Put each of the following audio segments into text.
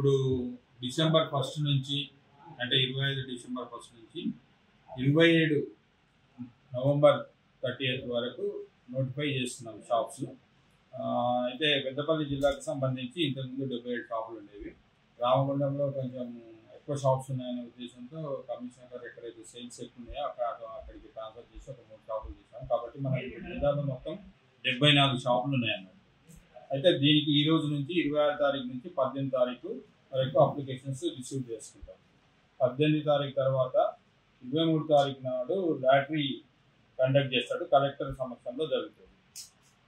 ఇప్పుడు డిసెంబర్ 1 నుంచి అంటే 25 డిసెంబర్ 1 నుంచి 27 నవంబర్ 30 వరకు నోటిఫై చేస్తున్నాం షాప్స్. అయితే పెద్దపల్లి జిల్లాకు సంబంధించి ఇంతకుముందు 77 షాపులు ఉండేవి. రామగుండంలో కొంచెం ఎక్కువ షాప్స్ ఉన్నాయనే ఉద్దేశంతో కమిషనర్ గారు ఎక్కడైతే సేల్స్ ఎక్కువ ఉన్నాయో అక్కడికి ట్రాన్స్ఫర్ చేసి ఒక 3 షాపులు చేసాం. కాబట్టి మనకి జిల్లాలో మొత్తం 74 షాపులు ఉన్నాయన్నమాట. అయితే దీనికి ఈ రోజు నుంచి 26 తారీఖు నుంచి 18 తారీఖు వరకు అప్లికేషన్స్ రిసీవ్ చేసుకుంటాం. 18 తారీఖు తర్వాత 23 తారీఖు నాడు లాటరీ కండక్ట్ చేస్తాడు, కలెక్టర్ సమక్షంలో జరుగుతుంది.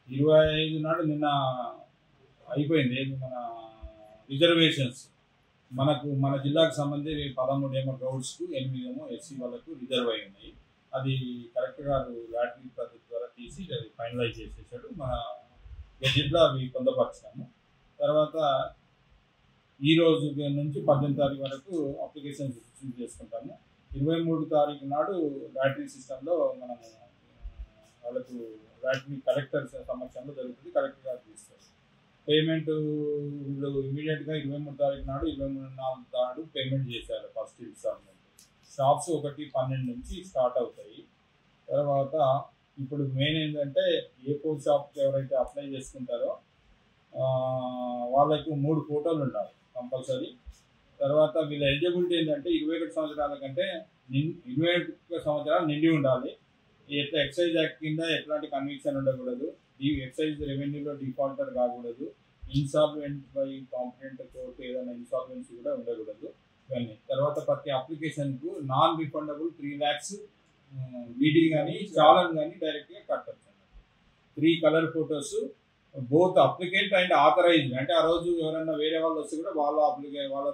25 నాడు నిన్న అయిపోయింది మన రిజర్వేషన్స్. మన జిల్లాకు సంబంధించి 13 ఏమో గౌడ్స్కు, 8 ఏమో ఎస్సీ వాళ్ళకు రిజర్వ్ అయి ఉన్నాయి. అది కలెక్టర్ గారు లాటరీ పద్ధతి ద్వారా తీసి అది ఫైనలైజ్ చేసేసాడు. మన గెజిట్లో అవి పొందపరిచాము. తర్వాత ఈ రోజు నుంచి 18 తారీఖు వరకు అప్లికేషన్స్ రిసీవ్ చేసుకుంటాము. 23 తారీఖు నాడు లాటరీ సిస్టంలో మనము వాళ్ళకు లాటరీ కలెక్టర్ సమక్షంలో జరుగుతుంది, కలెక్టర్ గారు తీస్తారు. పేమెంట్ వీళ్ళు ఇమీడియట్గా 23 తారీఖు నాడు 24 నాడు పేమెంట్ చేశారు ఫస్ట్ ఇన్స్టాల్మెంట్. షాప్స్ 1-12 నుంచి స్టార్ట్ అవుతాయి. తర్వాత ఇప్పుడు మెయిన్ ఏంటంటే A4 షాప్కి ఎవరైతే అప్లై చేసుకుంటారో వాళ్ళకు 3 ఫోటోలు ఉండాలి కంపల్సరీ. తర్వాత వీళ్ళ ఎలిజిబిలిటీ ఏంటంటే 21 సంవత్సరాల కంటే 21 సంవత్సరాలు నిండి ఉండాలి. ఎట్లా ఎక్సైజ్ యాక్ట్ కింద ఎట్లాంటి కన్విక్షన్ ఉండకూడదు, ఎక్సైజ్ రెవెన్యూలో డిఫాల్టర్ కాకూడదు, ఇన్సాల్వెంట్ బై కాంపిటెంట్ కోర్టు ఏదైనా ఇన్సాల్వెన్సీ కూడా ఉండకూడదు ఇవన్నీ. తర్వాత ప్రతి అప్లికేషన్కు నాన్ రిఫండబుల్ 3 lakhs వీడి కానీ చాలన్ కానీ డైరెక్ట్గా కట్టచ్చు. 3 colour photos both applicant and authorised, అంటే ఆ రోజు ఎవరైనా వేరే వాళ్ళు వస్తే కూడా వాళ్ళ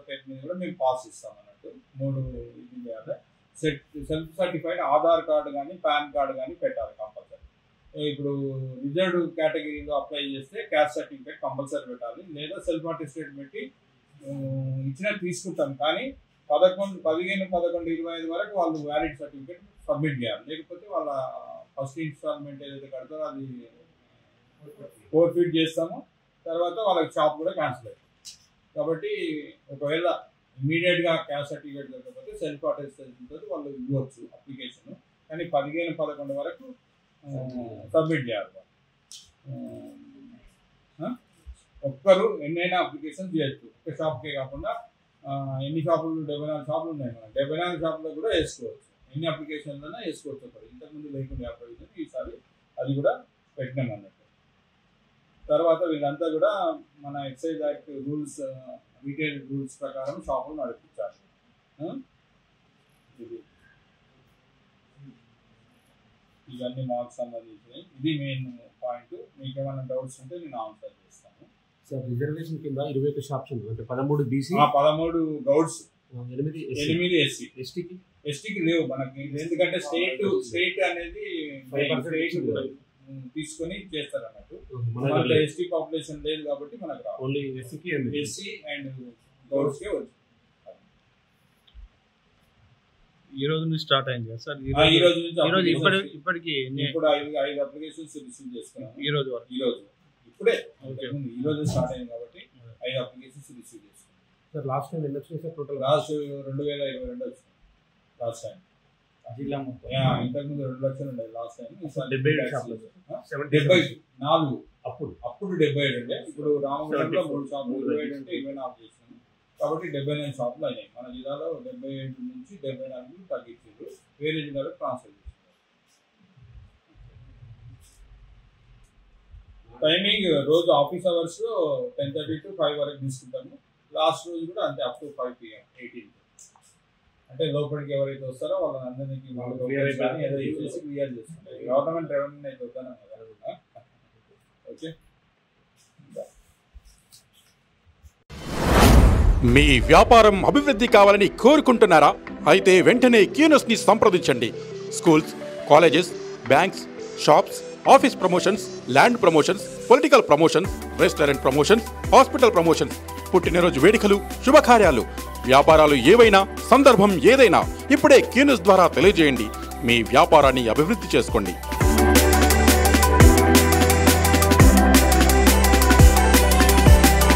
పేరు మీద కూడా మేము పాస్ ఇస్తాం అన్నట్టు. 3 ఇది చేయాలి. సెల్ఫ్ సర్టిఫైడ్ ఆధార్ కార్డు కానీ పాన్ కార్డు కానీ పెట్టాలి కంపల్సరీ. ఇప్పుడు రిజర్వ్డ్ కేటగిరీలో అప్లై చేస్తే క్యాస్ట్ సర్టిఫికేట్ కంపల్సరీ పెట్టాలి, లేదా సెల్ఫ్ అటెస్టెడ్ పెట్టి ఇచ్చినా తీసుకుంటాం. కానీ 15-11-25 వరకు వాళ్ళు వ్యాలిడ్ సర్టిఫికేట్ సబ్మిట్ చేయాలి. లేకపోతే వాళ్ళ ఫస్ట్ ఇన్స్టాల్మెంట్ ఏదైతే కడతారో అది ఫోర్ఫిట్ చేస్తాము. తర్వాత వాళ్ళకి షాప్ కూడా క్యాన్సిల్ అవుతుంది. కాబట్టి ఒకవేళ ఇమీడియట్గా క్యాస్ట్ సర్టిఫికేట్ లేకపోతే సెల్ఫ్ అటెస్టేషన్ తోటి వాళ్ళు ఇవ్వచ్చు అప్లికేషన్. కానీ 15-11 వరకు సబ్మిట్ చేయాలి. ఒక్కరు ఎన్నైనా అప్లికేషన్ చేయొచ్చు, ఒక షాప్కే కాకుండా. ఎన్ని షాపులు 74 షాపులు ఉన్నాయి. మనం 74 షాపులో కూడా వేసుకోవచ్చు, ఎన్ని అప్లికేషన్లైనా వేసుకోవచ్చు. ఒకరు ఇంతకుముందు లేకుండా ప్రొవిజన్ ఈసారి అది కూడా పెట్టినాం అన్నట్టు. తర్వాత వీళ్ళంతా కూడా మన excise act rules, retail rules ప్రకారం షాపులు నడిపించాలి. ఇవన్నీ మాకు సంబంధించినవి. ఇది మెయిన్ పాయింట్. మీకు ఏమైనా డౌట్స్ ఉంటే నేను ఆన్సర్ చేస్తాను. సార్ రిజర్వేషన్ కింద 21 షాప్స్ ఉన్నాయి, అంటే 13 బీసీ, 13 గౌడ్స్, 8 ఎస్సీ. ఎస్టీకి లేవు మనకి, ఎందుకంటే స్టేట్ అనేది తీసుకొని చేస్తారు అన్నట్టు. మనకి ఎస్టీ పాపులేషన్ లేదు కాబట్టి మనకు రావు. ఓన్లీ ఎస్సీ అండ్ గౌడ్స్కే వచ్చు. ఈ రోజు నుంచి స్టార్ట్ అయింది కదా సార్? ఈ రోజు నుంచి ఇప్పటికి ఇప్పుడు 5 అప్లికేషన్స్ రిసీవ్ చేసుకున్నాం ఈ రోజు వరకు. ఇప్పుడే ఈ రోజు స్టార్ట్ అయింది కాబట్టి 5 అప్లికేషన్స్ రిసీవ్ చేసుకున్నాం. సార్ లాస్ట్ టైం ఎన్ని వచ్చినాయి సార్ టోటల్? లాస్ట్ 2022 వచ్చింది లాస్ట్ టైం జిల్లా మొత్తం. ఇంతకుముందు 2 లక్షలు ఉండేది లాస్ట్ టైం. 74 అప్పుడు 77 ఉండే. ఇప్పుడు రామగుండంలో 3 షాపులు 27 అంటే 24 చేసినాము. కాబట్టి 79 షాపులు అయినాయి. మన జిల్లాలో 77 నుంచి 74 తగ్గించారు, వేరే జిల్లాలో ట్రాన్స్ఫర్ చేశారు. టైమింగ్ రోజు ఆఫీస్ అవర్స్లో 10:30 to 5 వరకు తీసుకుంటాము. లాస్ట్ రోజు కూడా అంతే, అప్ టు 5 PM 18. అంటే లోపలికి ఎవరైతే వస్తారో వాళ్ళని అందరికీ క్లియర్ చేస్తుంటారు. గవర్నమెంట్ రెవెన్యూ అయితే వద్దాను కదా. ఓకే. మీ వ్యాపారం అభివృద్ధి కావాలని కోరుకుంటున్నారా? అయితే వెంటనే క్యూనస్ని సంప్రదించండి. Schools, colleges, banks, shops, office promotions, land promotions, political promotions, restaurant promotions, hospital promotions, పుట్టినరోజు వేడుకలు, శుభకార్యాలు, వ్యాపారాలు ఏవైనా, సందర్భం ఏదైనా ఇప్పుడే క్యూనస్ ద్వారా తెలియజేయండి. మీ వ్యాపారాన్ని అభివృద్ధి చేసుకోండి.